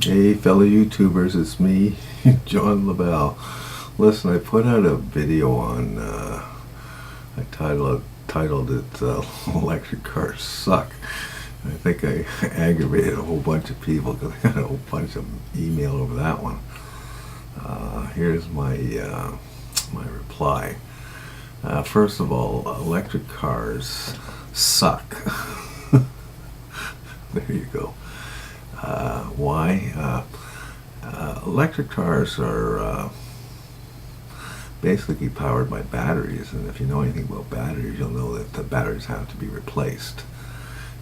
Hey, fellow YouTubers, it's me, John LaBelle. Listen, I put out a video on, I titled it Electric Cars Suck. I think I aggravated a whole bunch of people because I got a whole bunch of email over that one. Here's my reply. First of all, electric cars suck. There you go. Why? Electric cars are basically powered by batteries, and if you know anything about batteries, you'll know that the batteries have to be replaced,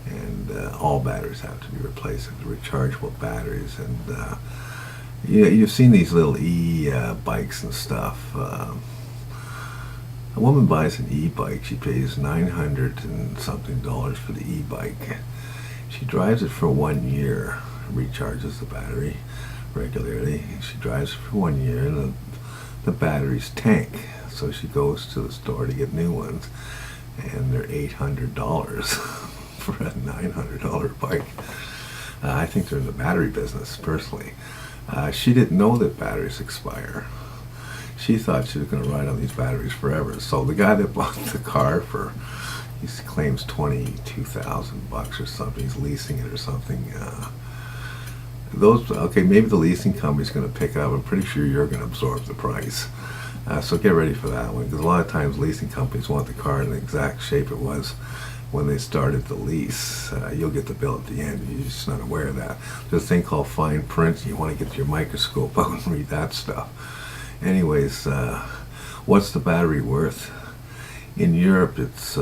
and all batteries have to be replaced. They're rechargeable batteries, and you've seen these little bikes and stuff. A woman buys an e-bike. She pays $900 and something for the e-bike. She drives it for 1 year, recharges the battery regularly. She drives it for 1 year, and the batteries tank. So she goes to the store to get new ones, and they're $800 for a $900 bike. I think they're in the battery business, personally. She didn't know that batteries expire. She thought she was going to ride on these batteries forever. So the guy that bought the car for, he claims $22,000 or something. He's leasing it or something. Okay, maybe the leasing company's going to pick it up. I'm pretty sure you're going to absorb the price. So get ready for that one, because a lot of times leasing companies want the car in the exact shape it was when they started the lease. You'll get the bill at the end. You're just not aware of that. There's a thing called fine print. You want to get your microscope out and read that stuff. Anyways, what's the battery worth? In Europe, it's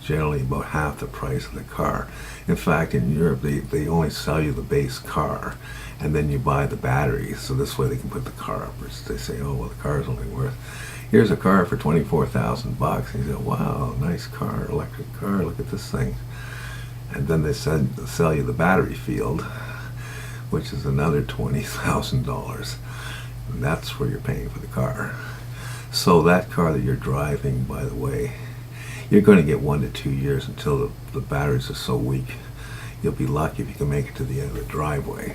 generally about half the price of the car. In fact, in Europe, they only sell you the base car, and then you buy the battery, so this way they can put the car up. They say, oh, well, the car is only worth, here's a car for $24,000. And you say, wow, nice car, electric car, look at this thing. And then they sell you the battery field, which is another $20,000. And that's where you're paying for the car. So that car that you're driving, by the way, you're going to get 1 to 2 years until the batteries are so weak. You'll be lucky if you can make it to the end of the driveway,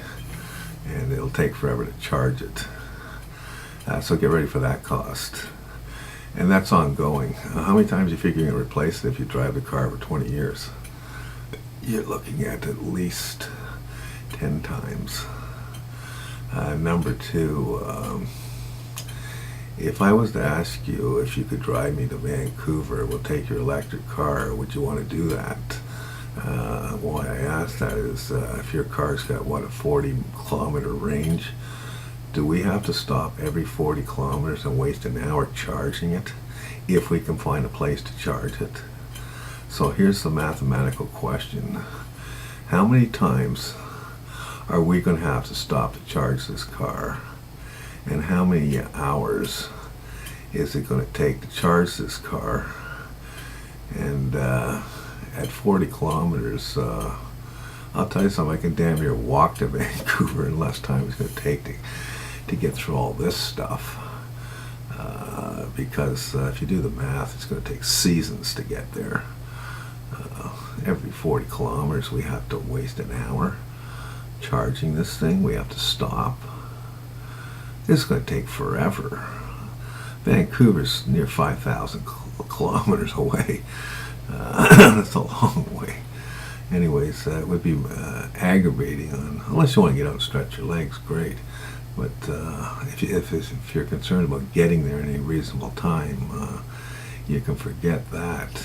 and it'll take forever to charge it. So get ready for that cost. And that's ongoing. How many times do you figure you're going to replace it if you drive the car for 20 years? You're looking at least 10 times. Number two, if I was to ask you if you could drive me to Vancouver, we'll take your electric car, would you want to do that? Why I ask that is if your car's got, what, a 40-kilometer range, do we have to stop every 40 kilometers and waste an hour charging it if we can find a place to charge it? So here's the mathematical question. How many times are we going to have to stop to charge this car? And how many hours is it going to take to charge this car? And at 40 kilometers, I'll tell you something, I can damn near walk to Vancouver in less time it's going to take to get through all this stuff. Because if you do the math, it's going to take seasons to get there. Every 40 kilometers we have to waste an hour charging this thing. We have to stop. It's going to take forever. Vancouver's near 5,000 kilometers away. That's a long way. Anyways, it would be aggravating, unless you want to get out and stretch your legs, great. But if you're concerned about getting there in a reasonable time, you can forget that.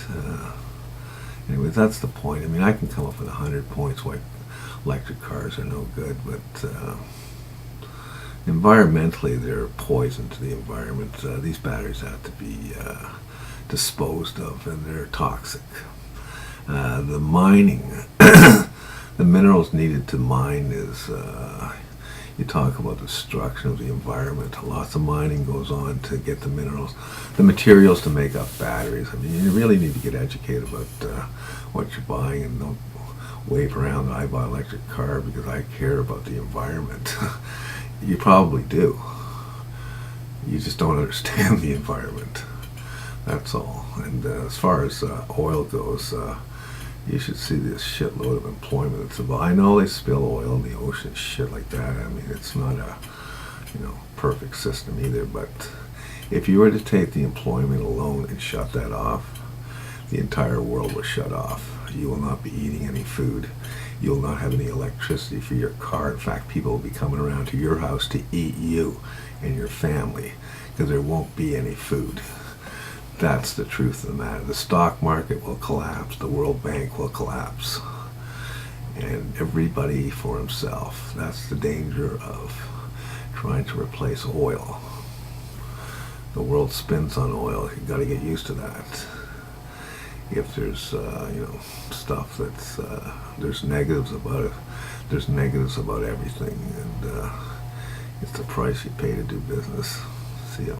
Anyways, that's the point. I mean, I can come up with 100 points why electric cars are no good, but environmentally, they're poison to the environment. These batteries have to be disposed of, and they're toxic. The mining, the minerals needed to mine is, you talk about destruction of the environment. Lots of mining goes on to get the minerals, the materials to make up batteries. I mean, you really need to get educated about what you're buying, and don't wave around that I buy an electric car because I care about the environment. You probably do. You just don't understand the environment. That's all. And as far as oil goes, You should see this shitload of employment. It's about. I know they spill oil in the ocean, shit like that. I mean, it's not a, perfect system either. But if you were to take the employment alone and shut that off, the entire world will shut off. You will not be eating any food. You will not have any electricity for your car. In fact, people will be coming around to your house to eat you and your family because there won't be any food. That's the truth of the matter. The stock market will collapse. The World Bank will collapse. And everybody for himself. That's the danger of trying to replace oil. The world spins on oil. You've got to get used to that. If there's, stuff that's, there's negatives about it. There's negatives about everything. And it's the price you pay to do business.